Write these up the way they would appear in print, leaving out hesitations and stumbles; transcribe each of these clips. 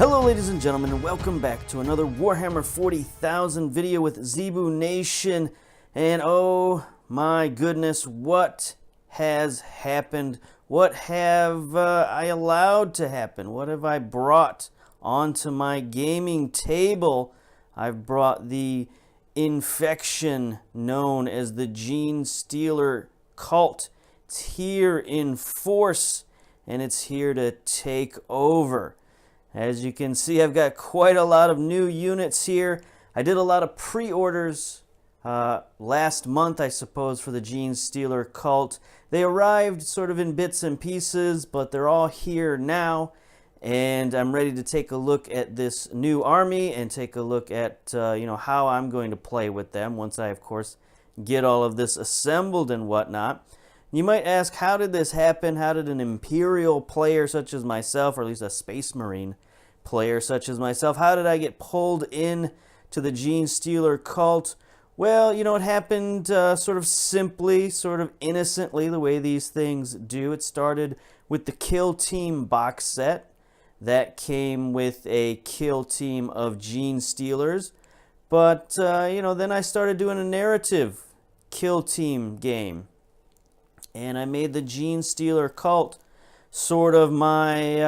Hello ladies and gentlemen, and welcome back to another Warhammer 40,000 video with Zebu Nation. And oh my goodness, what has happened? What have I allowed to happen? What have I brought onto my gaming table? I've brought the infection known as the Genestealer cult. It's here in force, and it's here to take over. As you can see, I've got quite a lot of new units here. I did a lot of pre-orders last month, I suppose, for the Genestealer cult. They arrived sort of in bits and pieces, but they're all here now. And I'm ready to take a look at this new army and take a look at how I'm going to play with them once I, of course, get all of this assembled and whatnot. You might ask, how did this happen? How did an Imperial player such as myself, or at least a Space Marine player such as myself, how did I get pulled in to the Genestealer cult? Well, it happened sort of simply, sort of innocently, the way these things do. It started with the Kill Team box set. That came with a kill team of Genestealers. But, then I started doing a narrative kill team game. And I made the Genestealer cult sort of my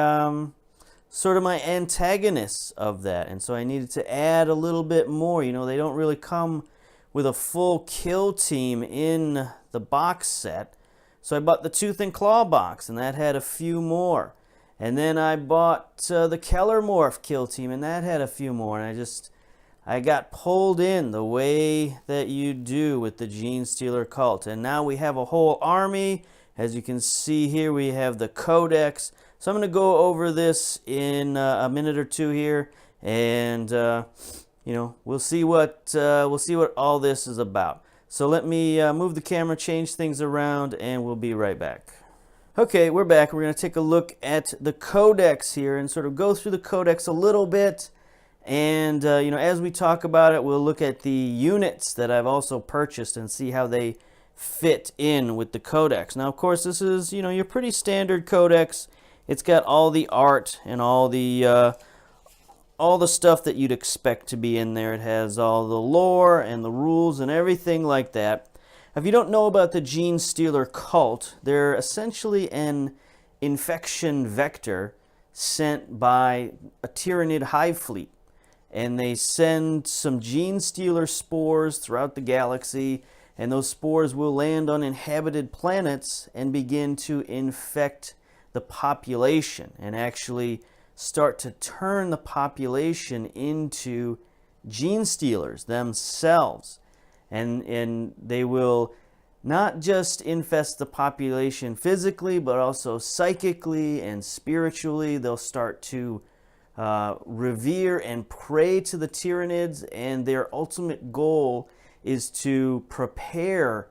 antagonists of that. And so I needed to add a little bit more. They don't really come with a full kill team in the box set. So I bought the Tooth and Claw box, and that had a few more. And then I bought the Kellermorph kill team, and that had a few more. And I got pulled in the way that you do with the Genestealer cult. And now we have a whole army. As you can see here, we have the CODEX. So I'm going to go over this in a minute or two here, and we'll see what all this is about. So let me move the camera, change things around, and we'll be right back. Okay, we're back. We're going to take a look at the CODEX here and sort of go through the CODEX a little bit. And, as we talk about it, we'll look at the units that I've also purchased and see how they fit in with the CODEX. Now, of course, this is, your pretty standard CODEX. It's got all the art and all the stuff that you'd expect to be in there. It has all the lore and the rules and everything like that. If you don't know about the Genestealer cult, they're essentially an infection vector sent by a Tyranid hive fleet. And they send some Genestealer spores throughout the galaxy, and those spores will land on inhabited planets and begin to infect the population and actually start to turn the population into Genestealers themselves. And they will not just infest the population physically, but also psychically and spiritually. They'll start to revere and pray to the Tyranids, and their ultimate goal is to prepare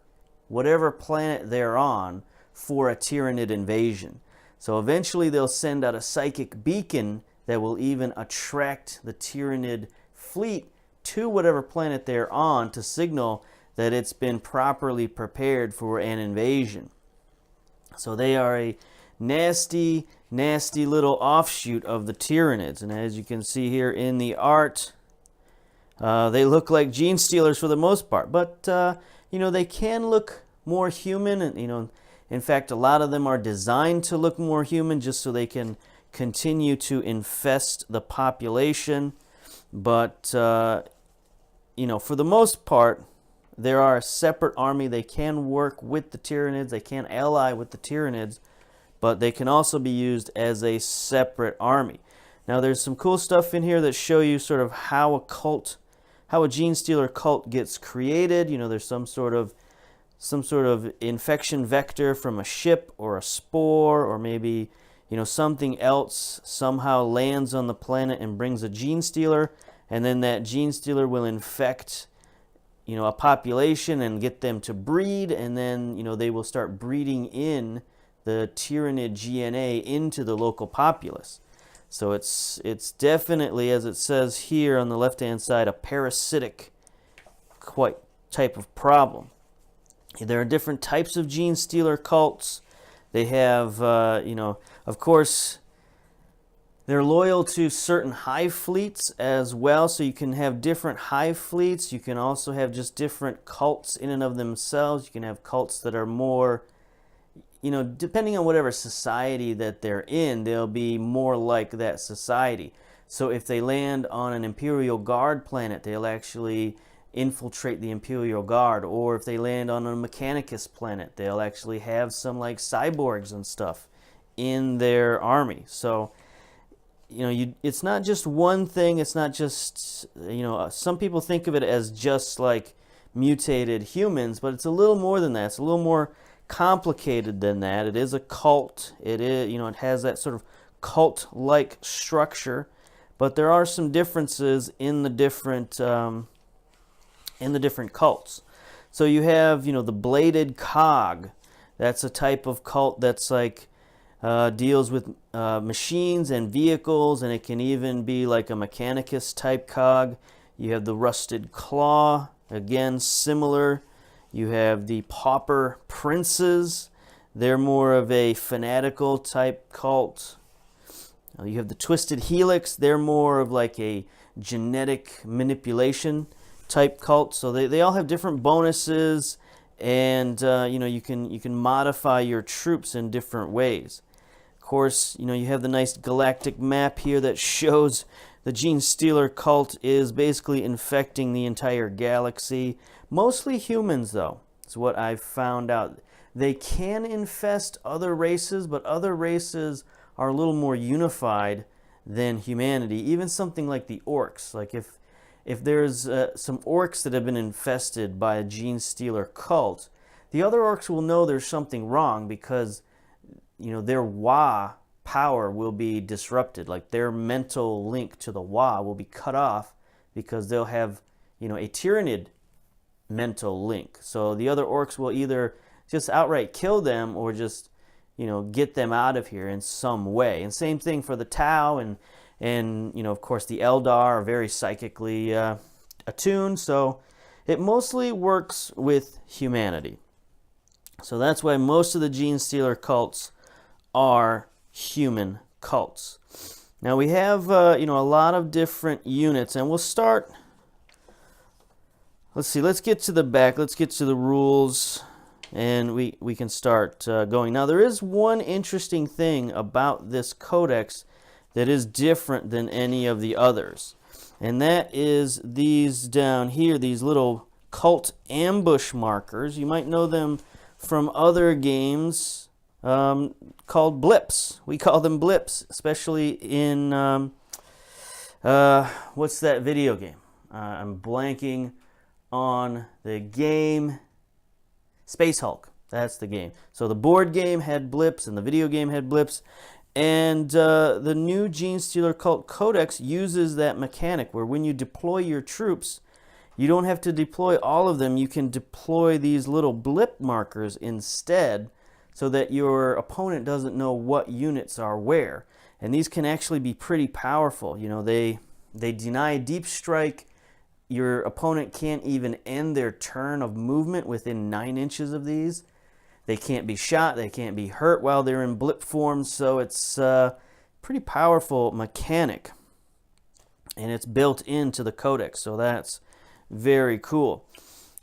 whatever planet they're on for a Tyranid invasion. So eventually they'll send out a psychic beacon that will even attract the Tyranid fleet to whatever planet they're on to signal that it's been properly prepared for an invasion. So they are a nasty, nasty little offshoot of the Tyranids. And as you can see here in the art, they look like Genestealers for the most part. But, they can look more human. And, in fact, a lot of them are designed to look more human just so they can continue to infest the population. But, for the most part, they are a separate army. They can work with the Tyranids. They can ally with the Tyranids. But they can also be used as a separate army. Now, there's some cool stuff in here that show you sort of how a Genestealer cult gets created. There's some sort of infection vector from a ship or a spore, or maybe something else somehow lands on the planet and brings a Genestealer, and then that Genestealer will infect a population and get them to breed, and then they will start breeding in the Tyranid GNA into the local populace. So it's definitely, as it says here on the left-hand side, a parasitic type of problem. There are different types of Genestealer cults. They have, of course, They're loyal to certain hive fleets as well, so you can have different hive fleets. You can also have just different cults in and of themselves. You can have cults that are more, you know, depending on whatever society that they're in, they'll be more like that society. So if they land on an Imperial Guard planet, they'll actually infiltrate the Imperial Guard. Or if they land on a Mechanicus planet, they'll actually have some like cyborgs and stuff in their army. So, you know, it's not just one thing. It's not just, you know, some people think of it as just like mutated humans, but it's a little more than that. It's a little more complicated than that. It is a cult. It is, you know, it has that sort of cult-like structure, but there are some differences in the different cults. So you have, you know, the bladed cog. That's a type of cult that's like deals with machines and vehicles, and it can even be like a Mechanicus type cog. You have the rusted claw, again similar. You have the pauper princes. They're more of a fanatical type cult. You have the twisted helix. They're more of like a genetic manipulation type cult. So they all have different bonuses, and you know, you can modify your troops in different ways. Of course, you know, you have the nice galactic map here that shows the Genestealer cult is basically infecting the entire galaxy. Mostly humans, though, is what I've found out. They can infest other races, but other races are a little more unified than humanity. Even something like the orcs. Like if there's some orcs that have been infested by a Genestealer cult, the other orcs will know there's something wrong because, you know, their WH power will be disrupted. Like their mental link to the WH will be cut off because they'll have, you know, a Tyranid mental link. So the other orcs will either just outright kill them or just, you know, get them out of here in some way. And same thing for the Tau, and you know, of course the Eldar are very psychically attuned, so it mostly works with humanity. So that's why most of the Genestealer cults are human cults. Now we have you know, a lot of different units, and we'll start. Let's see, let's get to the back, let's get to the rules, and we can start going. Now there is one interesting thing about this codex that is different than any of the others, and that is these down here, these little cult ambush markers. You might know them from other games called blips. We call them blips, especially in what's that video game? I'm blanking on the game. Space Hulk. That's the game. So the board game had blips and the video game had blips, and the new Genestealer Cult Codex uses that mechanic where when you deploy your troops, you don't have to deploy all of them. You can deploy these little blip markers instead, so that your opponent doesn't know what units are where. And these can actually be pretty powerful. You know, they deny deep strike. Your opponent can't even end their turn of movement within 9 inches of these. They can't be shot. They can't be hurt while they're in blip form. So it's a pretty powerful mechanic. And it's built into the codex. So that's very cool.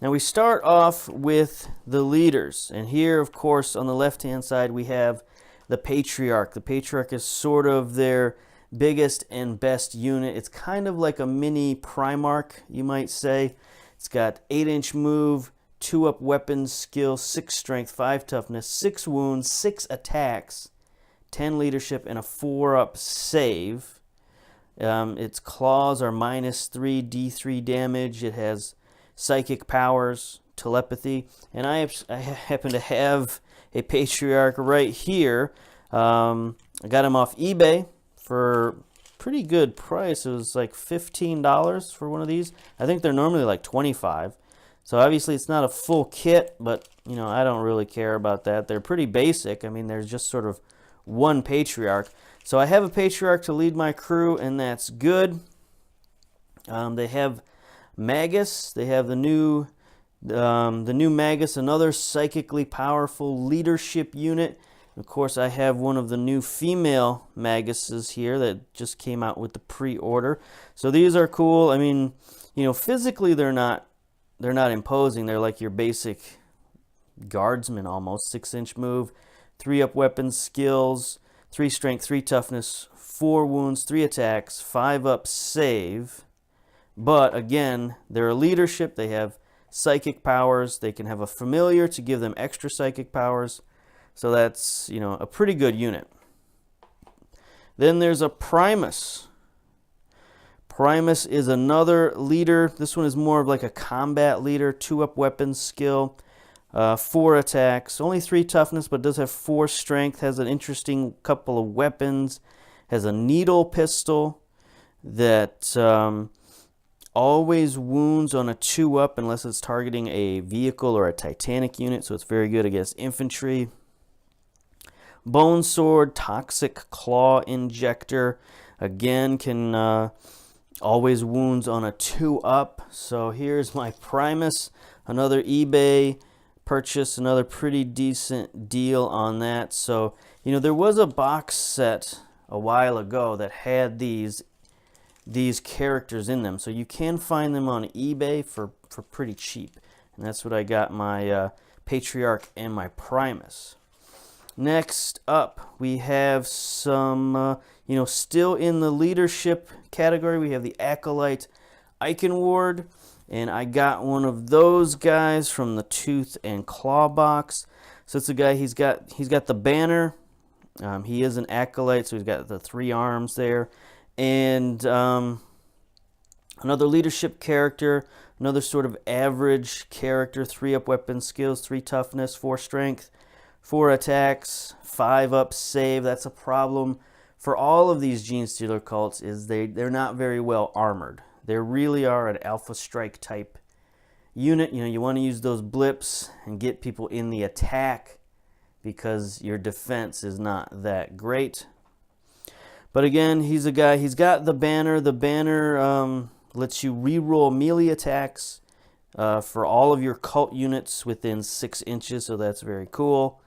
Now we start off with the leaders. And here, of course, on the left-hand side, we have the Patriarch. The Patriarch is sort of their biggest and best unit. It's kind of like a mini Primarch, you might say. It's got 8-inch move, 2-up weapons skill, 6 strength, 5 toughness, 6 wounds, 6 attacks, 10 leadership, and a 4-up save. Its claws are -3 D3 damage. It has psychic powers, telepathy, and I happen to have a Patriarch right here. I got him off eBay for pretty good price. It was like $15 for one of these. I think they're normally like $25. So obviously it's not a full kit, but you know, I don't really care about that. They're pretty basic. I mean, there's just sort of one Patriarch. So I have a Patriarch to lead my crew, and that's good. They have Magus. They have the new Magus, another psychically powerful leadership unit. Of course, I have one of the new female Maguses here that just came out with the pre-order. So these are cool. I mean, you know, physically they're not imposing. They're like your basic guardsmen almost. 6-inch move, 3 up weapon skills, 3 strength, 3 toughness, 4 wounds, 3 attacks, 5 up save. But again, they're a leadership. They have psychic powers. They can have a familiar to give them extra psychic powers. So that's, you know, a pretty good unit. Then there's a Primus. Primus is another leader. This one is more of like a combat leader. 2 up weapons skill, 4 attacks, only 3 toughness, but does have 4 strength. Has an interesting couple of weapons. Has a needle pistol that always wounds on a 2 up unless it's targeting a vehicle or a Titanic unit. So it's very good against infantry. Bone Sword, Toxic Claw Injector, again can always wounds on a 2 up. So here's my Primus, another eBay purchase, another pretty decent deal on that. So, you know, there was a box set a while ago that had these characters in them. So you can find them on eBay for pretty cheap. And that's what I got my Patriarch and my Primus. Next up, we have some, you know, still in the leadership category, we have the Acolyte Eichenward, and I got one of those guys from the Tooth and Claw box. So it's a guy, he's got the banner, he is an Acolyte, so he's got the 3 arms there, and another leadership character, another sort of average character, 3 up weapon skills, 3 toughness, 4 strength, 4 attacks, 5 up save. That's a problem for all of these Genestealer cults, is they're not very well armored. They really are an Alpha Strike type unit. You know, you want to use those blips and get people in the attack because your defense is not that great. But again, he's a guy, he's got the banner. The banner lets you reroll melee attacks for all of your cult units within 6 inches, so that's very cool.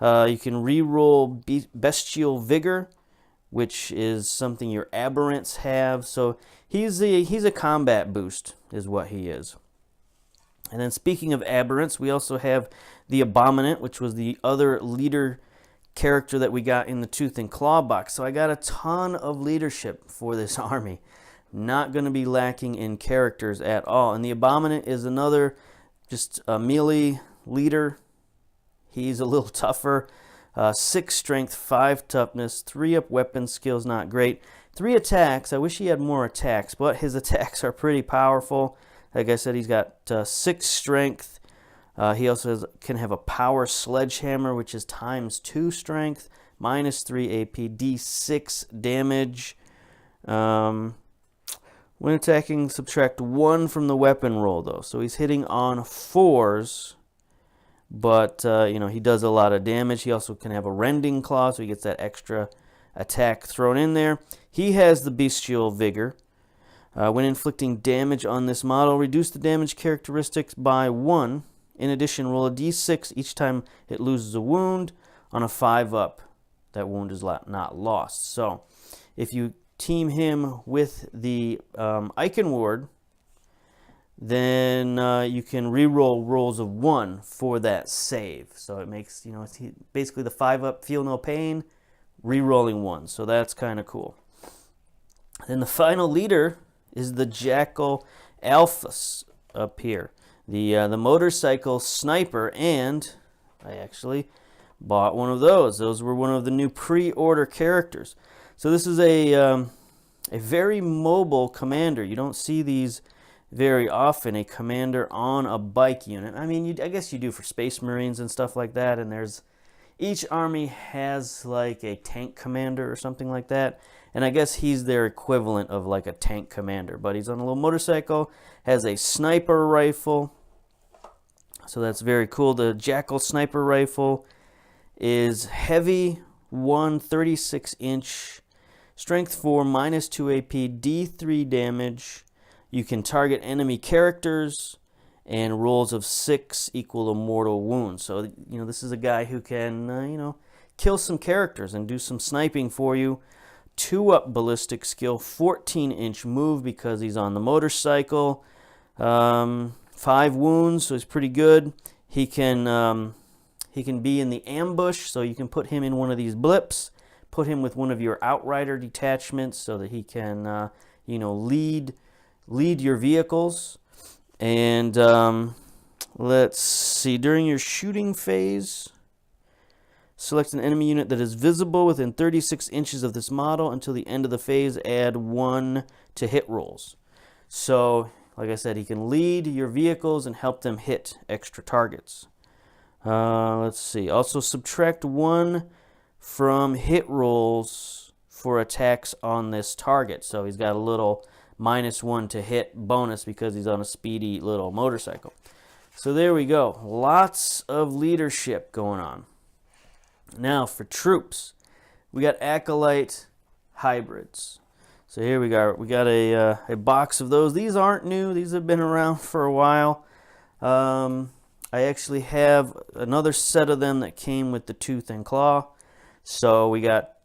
You can re-roll Bestial Vigor, which is something your Aberrants have. So he's a combat boost, is what he is. And then speaking of Aberrants, we also have the Abominant, which was the other leader character that we got in the Tooth and Claw box. So I got a ton of leadership for this army. Not going to be lacking in characters at all. And the Abominant is another just a melee leader. He's a little tougher. 6 strength, 5 toughness, 3 up weapon skills, not great. 3 attacks. I wish he had more attacks, but his attacks are pretty powerful. Like I said, he's got 6 strength. He also can have a power sledgehammer, which is ×2 strength, -3 AP, D6 damage. When attacking, subtract 1 from the weapon roll, though. So he's hitting on 4s. But, you know, he does a lot of damage. He also can have a rending claw, so he gets that extra attack thrown in there. He has the Bestial Vigor. When inflicting damage on this model, reduce the damage characteristics by 1. In addition, roll a d6 each time it loses a wound. On a 5 up, that wound is not lost. So, if you team him with the Eichenward, then you can re-roll rolls of 1 for that save. So it makes, you know, it's basically the 5 up, feel no pain, re-rolling 1. So that's kind of cool. Then the final leader is the Jackal Alphas up here. The motorcycle sniper, and I actually bought one of those. Those were one of the new pre-order characters. So this is a very mobile commander. You don't see these very often, a commander on a bike unit. I mean, I guess you do for Space Marines and stuff like that, and each army has like a tank commander or something like that, and I guess he's their equivalent of like a tank commander, but he's on a little motorcycle, has a sniper rifle, so that's very cool. The Jackal sniper rifle is heavy, 36-inch, strength 4, -2 AP, D3 damage. You can target enemy characters, and rolls of 6 equal to mortal wounds. So, you know, this is a guy who can, you know, kill some characters and do some sniping for you. 2-up ballistic skill, 14-inch move because he's on the motorcycle. 5 wounds, so he's pretty good. He can be in the ambush, so you can put him in one of these blips. Put him with one of your outrider detachments so that he can, lead your vehicles. And let's see, during your shooting phase, select an enemy unit that is visible within 36 inches of this model until the end of the phase. Add 1 to hit rolls. So, like I said, he can lead your vehicles and help them hit extra targets. Let's see. Also, subtract 1 from hit rolls for attacks on this target. So he's got a little -1 to hit bonus because he's on a speedy little motorcycle. So there we go. Lots of leadership going on. Now for troops, we got Acolyte hybrids. So here we go. We got a box of those. These aren't new. These have been around for a while. I actually have another set of them that came with the tooth and claw. So we got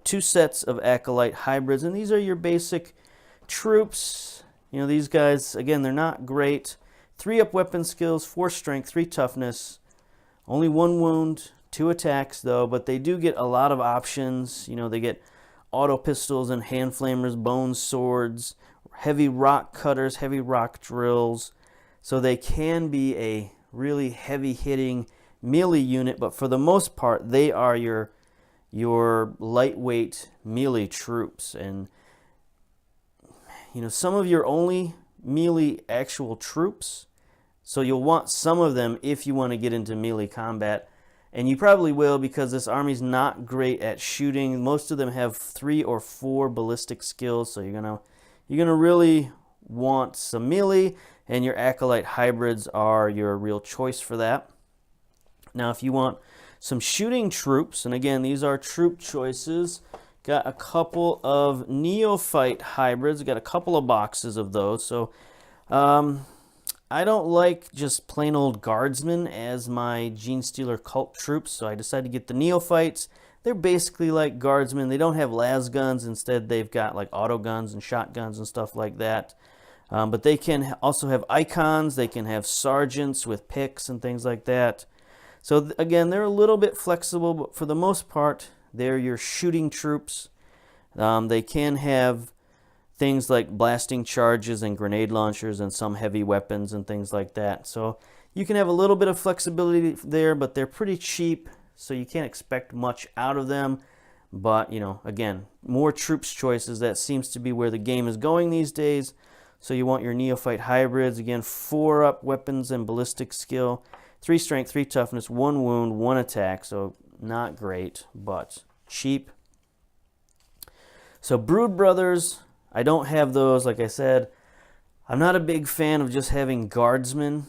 2 sets of Acolyte hybrids, and these are your basic troops. These guys, again, they're not great. 3-up weapon skills, 4 strength, 3 toughness, only 1 wound, 2 attacks though, but they do get a lot of options. They get auto pistols and hand flamers, bone swords, heavy rock cutters, heavy rock drills. So they can be a really heavy hitting melee unit, but for the most part they are your lightweight melee troops. And some of your only melee actual troops, so you'll want some of them if you want to get into melee combat. And you probably will, because this army's not great at shooting. Most of them have 3 or 4 ballistic skills, so you're gonna really want some melee, and your Acolyte hybrids are your real choice for that. Now, if you want some shooting troops, and again, these are troop choices, got a couple of Neophyte hybrids, got a couple of boxes of those. So I don't like just plain old guardsmen as my Genestealer cult troops, so I decided to get the Neophytes. They're basically like guardsmen. They don't have las guns. Instead, they've got like auto guns and shotguns and stuff like that. But they can also have icons. They can have sergeants with picks and things like that. So again, they're a little bit flexible, but for the most part, they're your shooting troops. They can have things like blasting charges and grenade launchers and some heavy weapons and things like that. So you can have a little bit of flexibility there, but they're pretty cheap, so you can't expect much out of them. But, again, more troops choices. That seems to be where the game is going these days. So you want your Neophyte hybrids. Again, 4-up weapons and ballistic skill, 3 strength, 3 toughness, 1 wound, 1 attack. So not great, but cheap. So Brood Brothers, I don't have those. Like I said, I'm not a big fan of just having guardsmen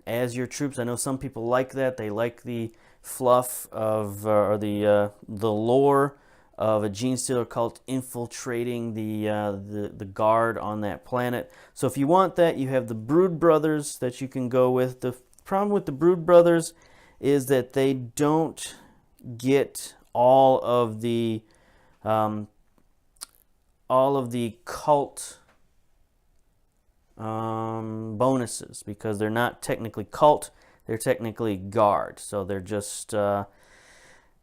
as your troops. I know some people like that. They like the fluff of, or the lore of a Genestealer cult infiltrating the guard on that planet. So if you want that, you have the Brood Brothers that you can go with. The problem with the Brood Brothers is that they don't get all of the cult bonuses, because they're not technically cult, they're technically guard. So they're just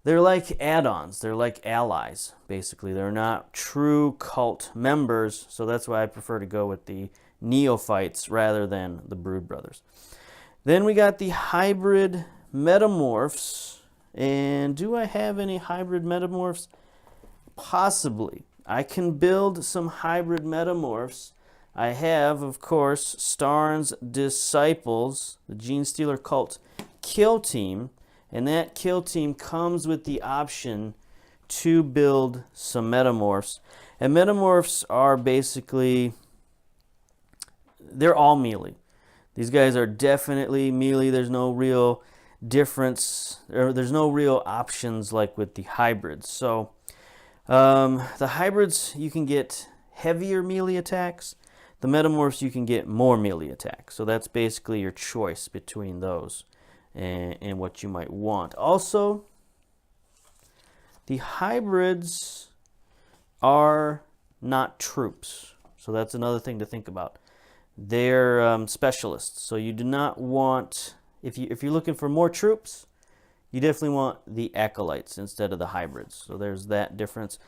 they're like add-ons, they're like allies basically. They're not true cult members, so that's why I prefer to go with the Neophytes rather than the Brood Brothers. Then we got the hybrid metamorphs. And do I have any hybrid metamorphs? Possibly. I can build some hybrid metamorphs. I have, of course, Starn's Disciples, the Genestealer cult kill team, and that kill team comes with the option to build some metamorphs. And metamorphs are basically, they're all melee. These guys are definitely melee. There's no real difference, or there's no real options like with the hybrids. So the hybrids, you can get heavier melee attacks. The metamorphs, you can get more melee attacks. So that's basically your choice between those and what you might want. Also, The hybrids are not troops. So that's another thing to think about. They're specialists. So you do not want, if you're looking for more troops, you definitely want the acolytes instead of the hybrids. So there's that difference.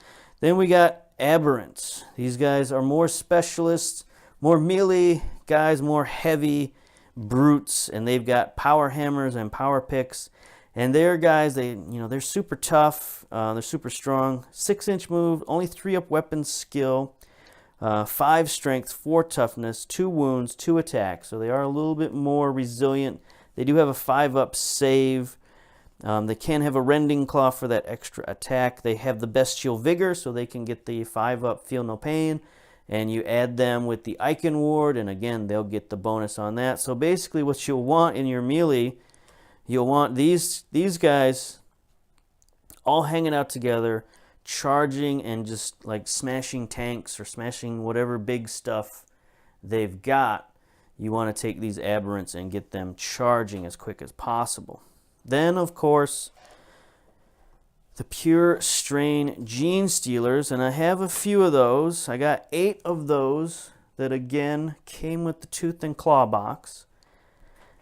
Then we got aberrants. These guys are more specialists, more melee guys, more heavy brutes, and they've got power hammers and power picks. And they're guys, they're super tough, they're super strong. 6-inch move, only 3-up weapon skill, 5 strength, 4 toughness, 2 wounds, 2 attacks. So they are a little bit more resilient. They do have a 5-up save. They can have a rending claw for that extra attack. They have the bestial vigor, so they can get the 5-up feel no pain. And you add them with the Icon Ward, and again, they'll get the bonus on that. So basically what you'll want in your melee, you'll want these guys all hanging out together, charging and just like smashing tanks or smashing whatever big stuff they've got. You want to take these aberrants and get them charging as quick as possible. Then, of course, the pure strain Genestealers, and I have a few of those. I got 8 of those that again came with the tooth and claw box.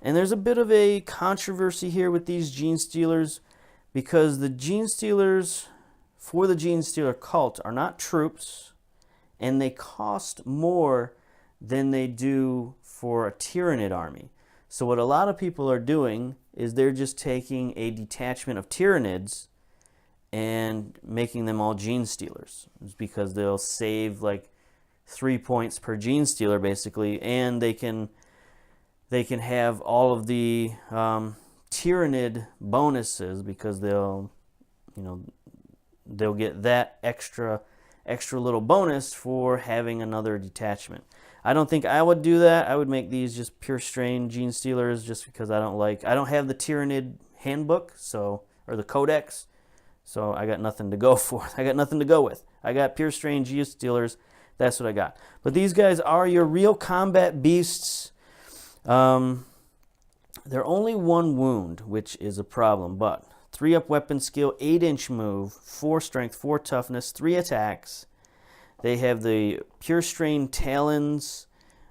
And there's a bit of a controversy here with these Genestealers because the Genestealers for the Genestealer cult are not troops, and they cost more than they do for a Tyrannid army. So what a lot of people are doing is they're just taking a detachment of Tyrannids and making them all Genestealers. It's because they'll save like 3 points per Genestealer basically, and they can have all of the Tyrannid bonuses because they'll get that extra little bonus for having another detachment. I don't think I would do that. I would make these just pure strain Genestealers just because I don't have the Tyrannid handbook, or the Codex, so I got nothing to go for. I got nothing to go with. I got pure strain Genestealers. That's what I got. But these guys are your real combat beasts. They're only 1 wound, which is a problem, but 3-up weapon skill, 8-inch move, 4 strength, 4 toughness, 3 attacks. They have the pure strain talons.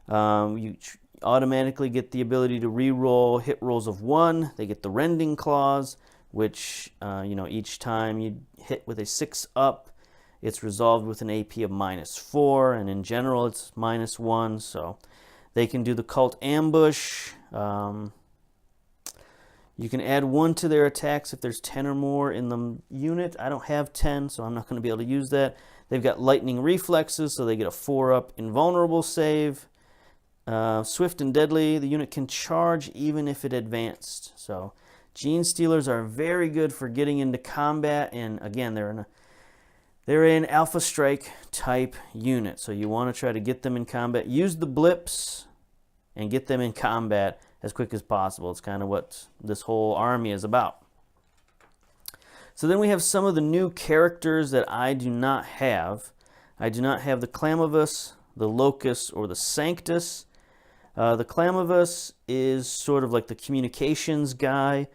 You automatically get the ability to re-roll hit rolls of 1. They get the rending claws, which each time you hit with a 6-up, it's resolved with an AP of -4, and in general it's -1. So they can do the cult ambush. You can add 1 to their attacks if there's 10 or more in the unit. I don't have 10, so I'm not going to be able to use that. They've got lightning reflexes, so they get a 4-up invulnerable save. Swift and deadly, the unit can charge even if it advanced. So Genestealers are very good for getting into combat, and again, they're an Alpha Strike type unit, so you want to try to get them in combat. Use the blips and get them in combat as quick as possible. It's kind of what this whole army is about. So then we have some of the new characters that I do not have. I do not have the Clamavus, the Locus, or the Sanctus. The Clamavus is sort of like the communications guy.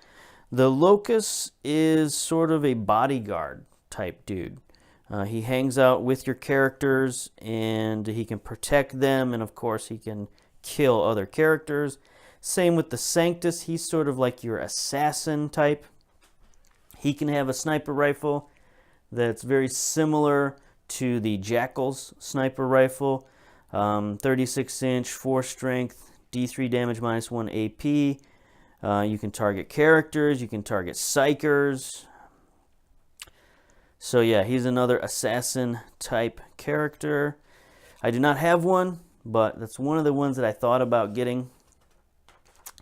The Locus is sort of a bodyguard type dude. He hangs out with your characters, and he can protect them, and of course he can kill other characters. Same with the Sanctus. He's sort of like your assassin type. He can have a sniper rifle that's very similar to the Jackal's sniper rifle. 36-inch, 4 strength, D3 damage -1 AP. You can target characters. You can target psychers. So yeah, he's another assassin type character. I do not have one, but that's one of the ones that I thought about getting.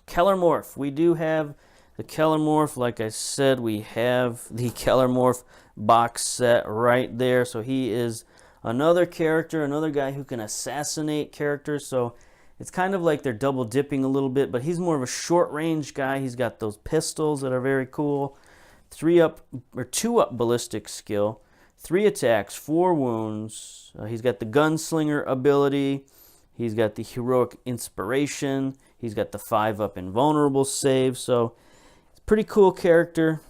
Kellermorph. We do have the Kellermorph. Like I said, we have the Kellermorph box set right there. So he is another character, another guy who can assassinate characters. So it's kind of like they're double dipping a little bit, but he's more of a short range guy. He's got those pistols that are very cool. 2-up ballistic skill, 3 attacks, 4 wounds. He's got the gunslinger ability. He's got the heroic inspiration. He's got the 5-up invulnerable save. So it's a pretty cool character.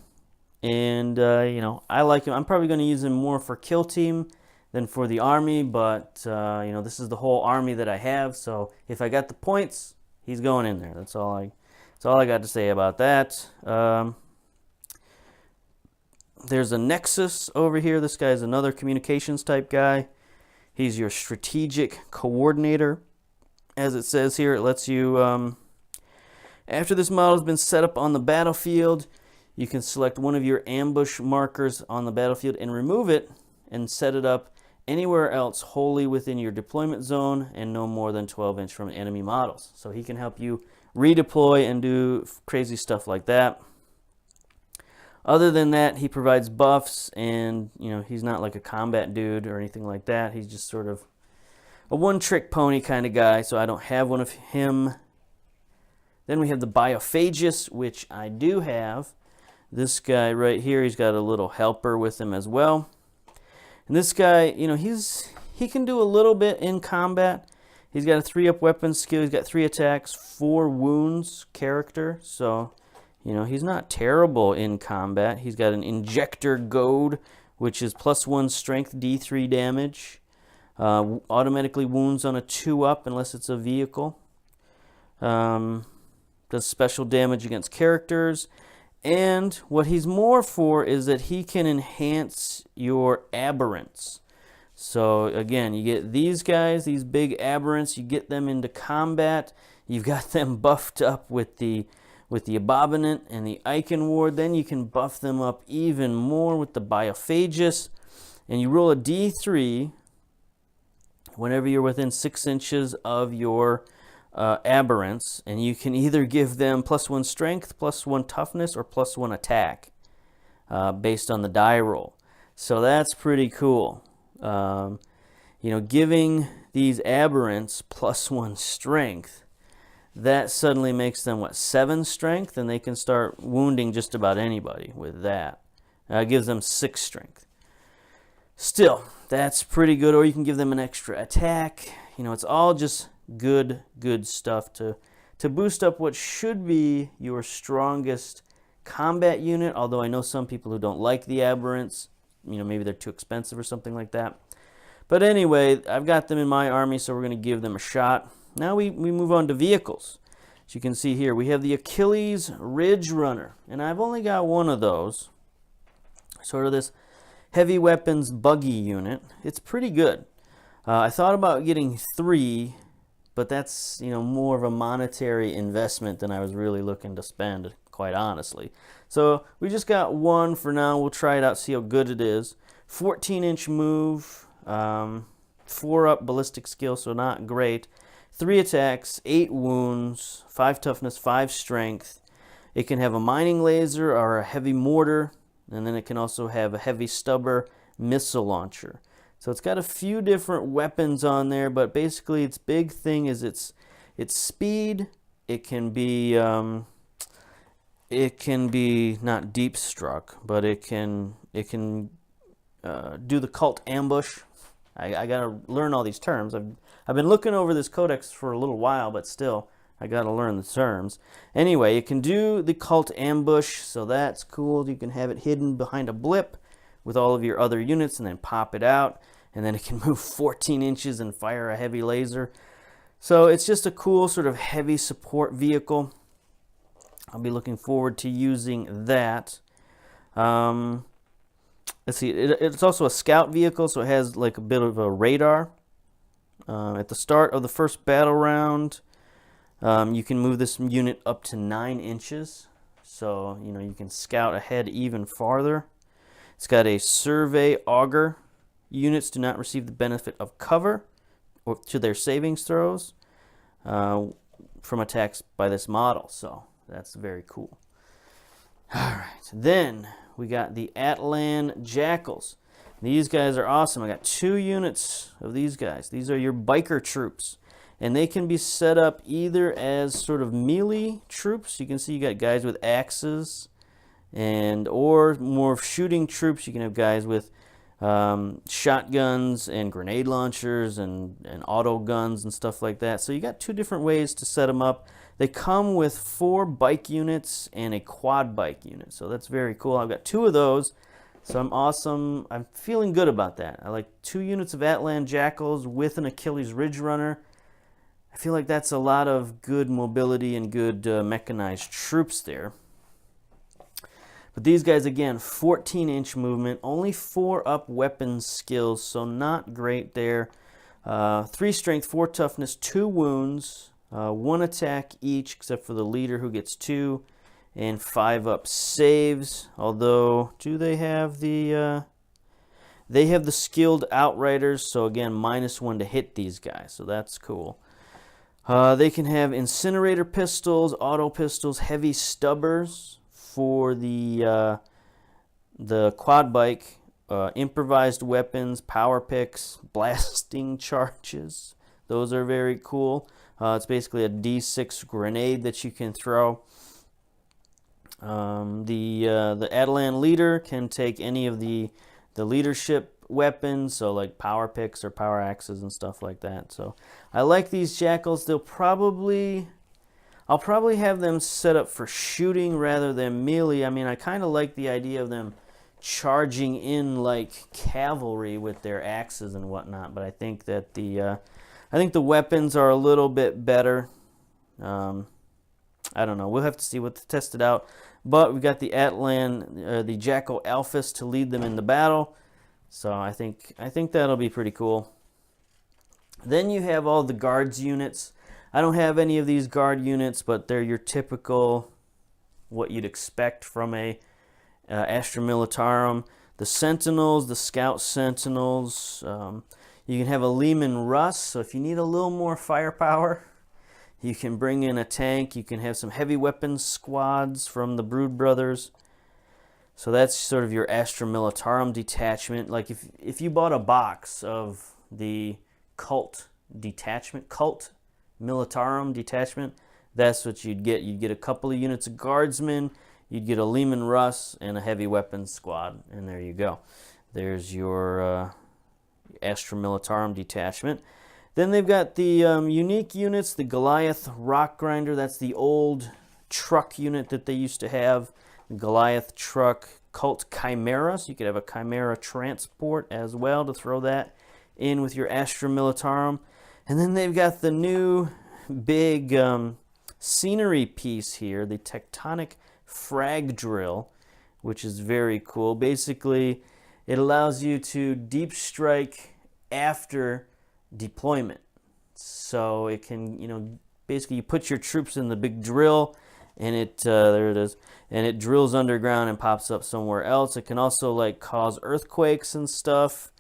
And, you know, I like him. I'm probably going to use him more for kill team than for the army, but, you know, this is the whole army that I have, so if I got the points, he's going in there. That's all I got to say about that. There's a Nexus over here. This guy's another communications type guy. He's your strategic coordinator. As it says here, it lets you, after this model has been set up on the battlefield, you can select one of your ambush markers on the battlefield and remove it and set it up anywhere else wholly within your deployment zone and no more than 12 inch from enemy models. So he can help you redeploy and do crazy stuff like that. Other than that, he provides buffs, and you know, he's not like a combat dude or anything like that. He's just sort of a one-trick pony kind of guy, so I don't have one of him. Then we have the Biophagus, which I do have. This guy right here, he's got a little helper with him as well. And this guy, you know, he can do a little bit in combat. He's got a 3-up weapon skill. He's got 3 attacks, 4 wounds character. So, you know, he's not terrible in combat. He's got an Injector Goad, which is +1 strength, D3 damage. Automatically wounds on a 2-up unless it's a vehicle. Does special damage against characters. And what he's more for is that he can enhance your aberrants. So again, you get these guys, these big aberrants, you get them into combat. You've got them buffed up with the Abominant and the Icon Ward. Then you can buff them up even more with the Biophagus. And you roll a D3 whenever you're within 6 inches of your aberrants, and you can either give them +1 strength, +1 toughness, or +1 attack based on the die roll. So that's pretty cool. You know, giving these aberrants +1 strength, that suddenly makes them, what, 7 strength, and they can start wounding just about anybody with that. It gives them 6 strength. Still, that's pretty good. Or you can give them an extra attack. You know, it's all just good stuff to boost up what should be your strongest combat unit, although I know some people who don't like the aberrants. You know, maybe they're too expensive or something like that. But anyway, I've got them in my army, so we're going to give them a shot. Now we move on to vehicles. As you can see here, we have the Achilles Ridge Runner, and I've only got one of those. Sort of this heavy weapons buggy unit. It's pretty good. I thought about getting 3, but that's, you know, more of a monetary investment than I was really looking to spend, quite honestly. So we just got 1 for now. We'll try it out, see how good it is. 14-inch move, 4-up ballistic skill, so not great. 3 attacks, 8 wounds, 5 toughness, 5 strength. It can have a mining laser or a heavy mortar, and then it can also have a heavy stubber missile launcher. So it's got a few different weapons on there, but basically its big thing is its speed. It can be not deep struck, but it can do the cult ambush. I gotta learn all these terms. I've been looking over this codex for a little while, but still I gotta learn the terms. Anyway, it can do the cult ambush, so that's cool. You can have it hidden behind a blip with all of your other units and then pop it out, and then it can move 14 inches and fire a heavy laser. So it's just a cool sort of heavy support vehicle. I'll be looking forward to using that. Let's see, it's also a scout vehicle, so it has like a bit of a radar. At the start of the first battle round, you can move this unit up to 9 inches. So, you know, you can scout ahead even farther. It's got a survey auger. Units do not receive the benefit of cover or to their savings throws from attacks by this model. So that's very cool. All right, then we got the Atlan Jackals. These guys are awesome. I got 2 units of these guys. These are your biker troops, and they can be set up either as sort of melee troops. You can see you got guys with axes, or more shooting troops. You can have guys with shotguns and grenade launchers and auto guns and stuff like that. So you got 2 different ways to set them up. They come with 4 bike units and a quad bike unit, so that's very cool. I've got 2 of those, so I'm feeling good about that. I like 2 units of Atlan Jackals with an Achilles Ridge Runner. I feel like that's a lot of good mobility and good mechanized troops there. But these guys, again, 14-inch movement, only 4 up weapons skills, so not great there. 3 strength, 4 toughness, 2 wounds, 1 attack each, except for the leader who gets 2, and 5 up saves. Although, do they have the... they have the skilled outriders, so again, -1 to hit these guys, so that's cool. They can have incinerator pistols, auto pistols, heavy stubbers for the quad bike, improvised weapons, power picks, blasting charges. Those are very cool. It's basically a D6 grenade that you can throw. The Atlan leader can take any of the leadership weapons, so like power picks or power axes and stuff like that. So I like these Jackals. I'll probably have them set up for shooting rather than melee. I mean, I kind of like the idea of them charging in like cavalry with their axes and whatnot, but I think that the weapons are a little bit better. I don't know. We'll have to see what to test it out. But we've got the Atlan, the Jackal Alphas to lead them in the battle. So I think that'll be pretty cool. Then you have all the guards units. I don't have any of these guard units, but they're your typical, what you'd expect from a Astra Militarum. The Sentinels, the Scout Sentinels. You can have a Lehman Russ, so if you need a little more firepower, you can bring in a tank. You can have some heavy weapons squads from the Brood Brothers. So that's sort of your Astra Militarum detachment. Like if you bought a box of the Cult Militarum detachment, that's what you'd get. You'd get a couple of units of guardsmen, you'd get a Lehman Russ, and a heavy weapons squad, and there you go. There's your Astra Militarum detachment. Then they've got the unique units, the Goliath Rock Grinder. That's the old truck unit that they used to have. The Goliath truck, Cult Chimera. So you could have a Chimera transport as well to throw that in with your Astra Militarum. And then they've got the new big scenery piece here, the Tectonic Frag Drill, which is very cool. Basically, it allows you to deep strike after deployment. So it can, basically you put your troops in the big drill, and there it is, and it drills underground and pops up somewhere else. It can also like cause earthquakes and stuff,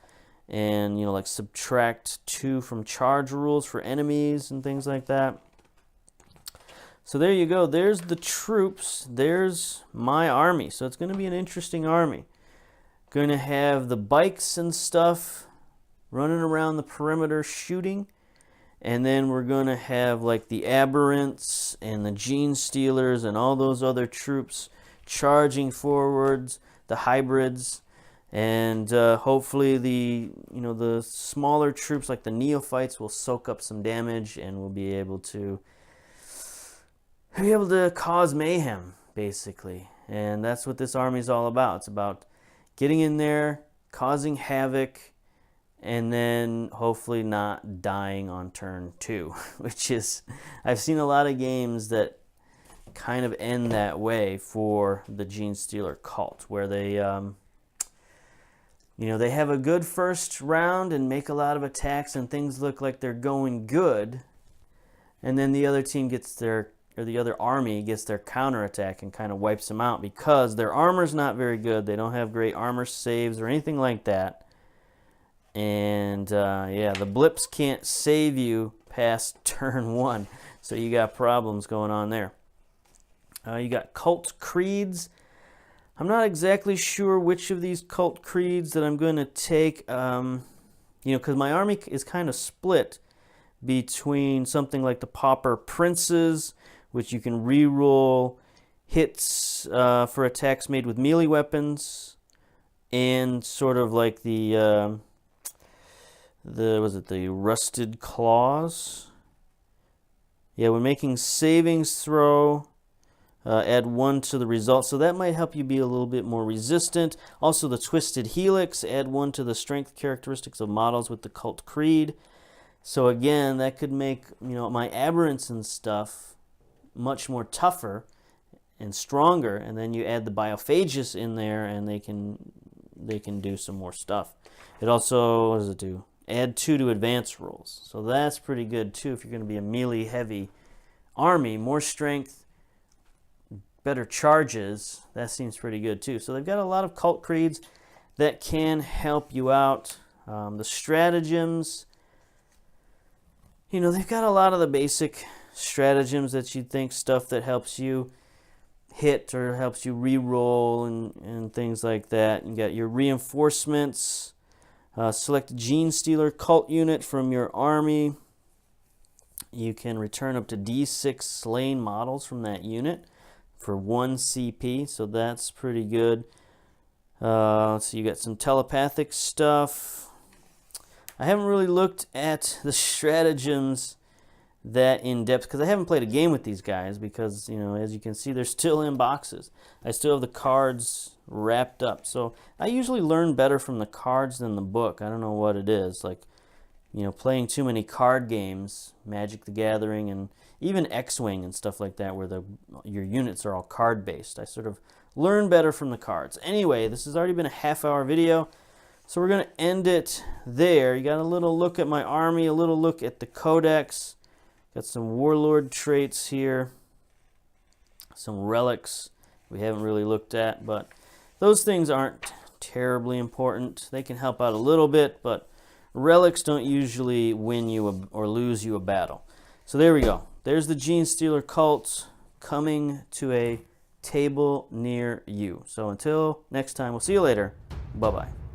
and like subtract 2 from charge rules for enemies and things like that. So there you go. There's the troops. There's my army. So it's going to be an interesting army. Going to have the bikes and stuff running around the perimeter shooting. And then we're going to have like the Aberrants and the Genestealers and all those other troops charging forwards, the hybrids. And hopefully the smaller troops like the Neophytes will soak up some damage and will be able to cause mayhem, basically. And that's what this army is all about. It's about getting in there, causing havoc, and then hopefully not dying on turn 2, which is, I've seen a lot of games that kind of end that way for the Genestealer cult, where they, they have a good first round and make a lot of attacks and things look like they're going good, and then the other team the other army gets their counterattack and kind of wipes them out because their armor's not very good. They don't have great armor saves or anything like that. And the blips can't save you past turn 1. So you got problems going on there. You got cult creeds. I'm not exactly sure which of these cult creeds that I'm going to take. Because my army is kind of split between something like the Pauper Princes, which you can reroll hits for attacks made with melee weapons, and sort of like the was it the rusted claws? Yeah, when making savings throw, add 1 to the result. So that might help you be a little bit more resistant. Also the twisted helix, add 1 to the strength characteristics of models with the cult creed. So again, that could make, you know, my aberrants and stuff much more tougher and stronger, and then you add the biophagus in there and they can do some more stuff. It also, what does it do? Add 2 to advance rolls. So that's pretty good too if you're going to be a melee heavy army. More strength, better charges. That seems pretty good too. So they've got a lot of cult creeds that can help you out. The stratagems, you know, they've got a lot of the basic stratagems that you'd think, stuff that helps you hit or helps you re-roll and things like that. You got your reinforcements. Select Genestealer cult unit from your army. You can return up to D6 slain models from that unit for 1 CP, so that's pretty good. So you got some telepathic stuff. I haven't really looked at the stratagems that in depth because I haven't played a game with these guys because, you know, as you can see, they're still in boxes. I still have the cards wrapped up. So I usually learn better from the cards than the book. I don't know what it is. Like, you know, playing too many card games, Magic the Gathering and even X-Wing and stuff like that where your units are all card based. I sort of learn better from the cards. Anyway, this has already been a half-hour video. So we're going to end it there. You got a little look at my army, a little look at the Codex. Got some warlord traits here, some relics we haven't really looked at, but those things aren't terribly important. They can help out a little bit, but relics don't usually win you or lose you a battle. So there we go. There's the Genestealer cult coming to a table near you. So until next time, we'll see you later. Bye-bye.